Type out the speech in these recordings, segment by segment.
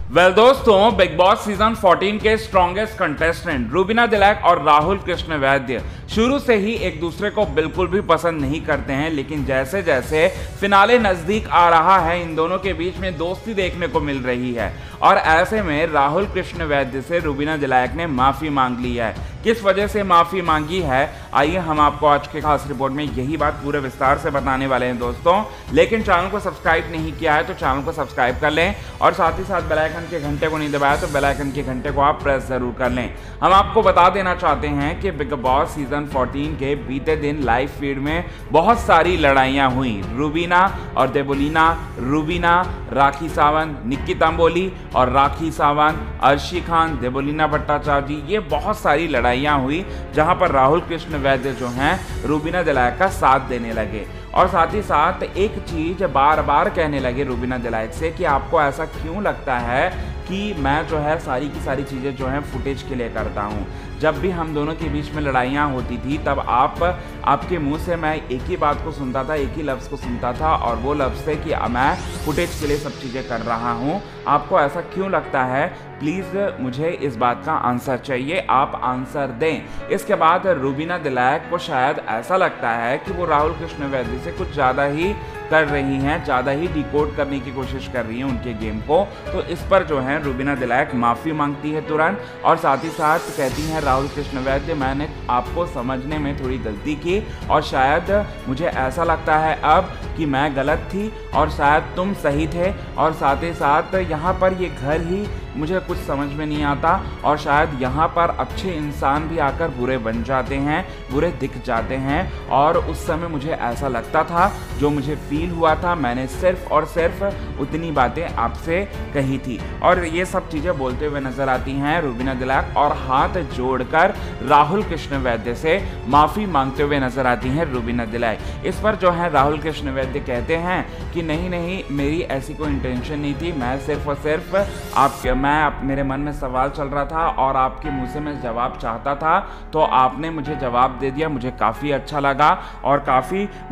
दोस्तों, big boss season 14 के strongest contestant Rubina Dilaik और राहुल कृष्ण वैद्य शुरू से ही एक दूसरे को बिल्कुल भी पसंद नहीं करते हैं, लेकिन जैसे जैसे फिनाले नजदीक आ रहा है इन दोनों के बीच में दोस्ती देखने को मिल रही है। और ऐसे में राहुल कृष्ण वैद्य से रूबीना दिलैक ने माफी मांग ली है। किस वजह से माफी मांगी है, आइए हम आपको आज के खास रिपोर्ट में यही बात पूरे विस्तार से बताने वाले हैं दोस्तों। लेकिन चैनल को सब्सक्राइब नहीं किया है तो चैनल को सब्सक्राइब कर लें और साथ ही साथ बेल आइकन के घंटे को नहीं दबाया तो बेल आइकन के घंटे को आप प्रेस जरूर कर लें। हम आपको बता देना चाहते हैं कि बिग बॉस सीजन 14 के बीते दिन लाइव फीड में बहुत सारी लड़ाइयां हुई। रूबीना और देबोलीना, रूबीना, राखी सावंत, निक्की तंबोली और राखी सावंत, अर्शी खान, देबोलीना भट्टाचार्य जी, ये बहुत सारी लड़ाइयां हुई जहां पर राहुल कृष्ण वैद्य जो हैं रूबीना दिलैक का साथ देने लगे। और साथ ही साथ एक चीज बार बार कहने लगे रूबीना दिलैक से कि आपको ऐसा क्यों लगता है कि मैं जो है सारी की सारी चीज़ें जो हैं फुटेज के लिए करता हूँ। जब भी हम दोनों के बीच में लड़ाइयाँ होती थी तब आपके मुंह से मैं एक ही बात को सुनता था, एक ही लफ्ज़ को सुनता था और वो लफ्ज़ थे कि मैं फुटेज के लिए सब चीज़ें कर रहा हूँ। आपको ऐसा क्यों लगता है? प्लीज़ मुझे इस बात का आंसर चाहिए, आप आंसर दें। इसके बाद रूबीना दिलैक को शायद ऐसा लगता है कि वो राहुल कृष्ण वैद्य से कुछ ज़्यादा ही कर रही हैं, ज़्यादा ही डिकोड करने की कोशिश कर रही हैं उनके गेम को। तो इस पर जो है रूबीना दिलैक माफ़ी मांगती है तुरंत और साथ ही साथ कहती हैं राहुल कृष्ण वैद्य, मैंने आपको समझने में थोड़ी गलती की और शायद मुझे ऐसा लगता है अब कि मैं गलत थी और शायद तुम सही थे। और साथ ही साथ यहाँ पर ये घर ही मुझे कुछ समझ में नहीं आता और शायद यहाँ पर अच्छे इंसान भी आकर बुरे बन जाते हैं, बुरे दिख जाते हैं। और उस समय मुझे ऐसा लगता था, जो मुझे फील हुआ था, मैंने सिर्फ और सिर्फ उतनी बातें आपसे कही थी। और ये सब चीज़ें बोलते हुए नजर आती हैं रूबीना दिलैक और हाथ जोड़कर राहुल कृष्ण वैद्य से माफ़ी मांगते हुए नजर आती हैं रूबीना दिलैक। इस पर जो है राहुल कृष्ण वैद्य कहते हैं कि नहीं, मेरी ऐसी कोई इंटेंशन नहीं थी, मैं सिर्फ और सिर्फ मेरे मन में सवाल चल रहा था और आपके मुंह से मैं जवाब चाहता था तो आपने मुझे जवाब दे दिया। मुझे काफ़ी अच्छा लगा और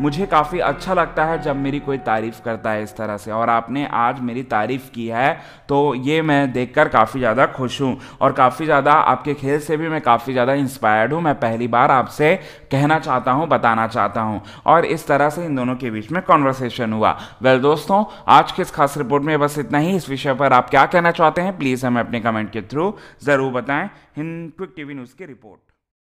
मुझे काफ़ी अच्छा लगता है जब मेरी कोई तारीफ़ करता है इस तरह से, और आपने आज मेरी तारीफ़ की है तो ये मैं देखकर काफ़ी ज़्यादा खुश हूँ और काफ़ी ज़्यादा आपके खेल से भी मैं काफ़ी ज़्यादा इंस्पायर्ड हूँ। मैं पहली बार आपसे कहना चाहता हूँ, बताना चाहता हूँ। और इस तरह से इन दोनों के बीच में कॉन्वर्सेशन हुआ। दोस्तों, आज के इस खास रिपोर्ट में बस इतना ही। इस विषय पर आप क्या कहना चाहते हैं प्लीज़ हमें अपने कमेंट के थ्रू ज़रूर बताएं। हिंद क्विक टीवी न्यूज़ की रिपोर्ट।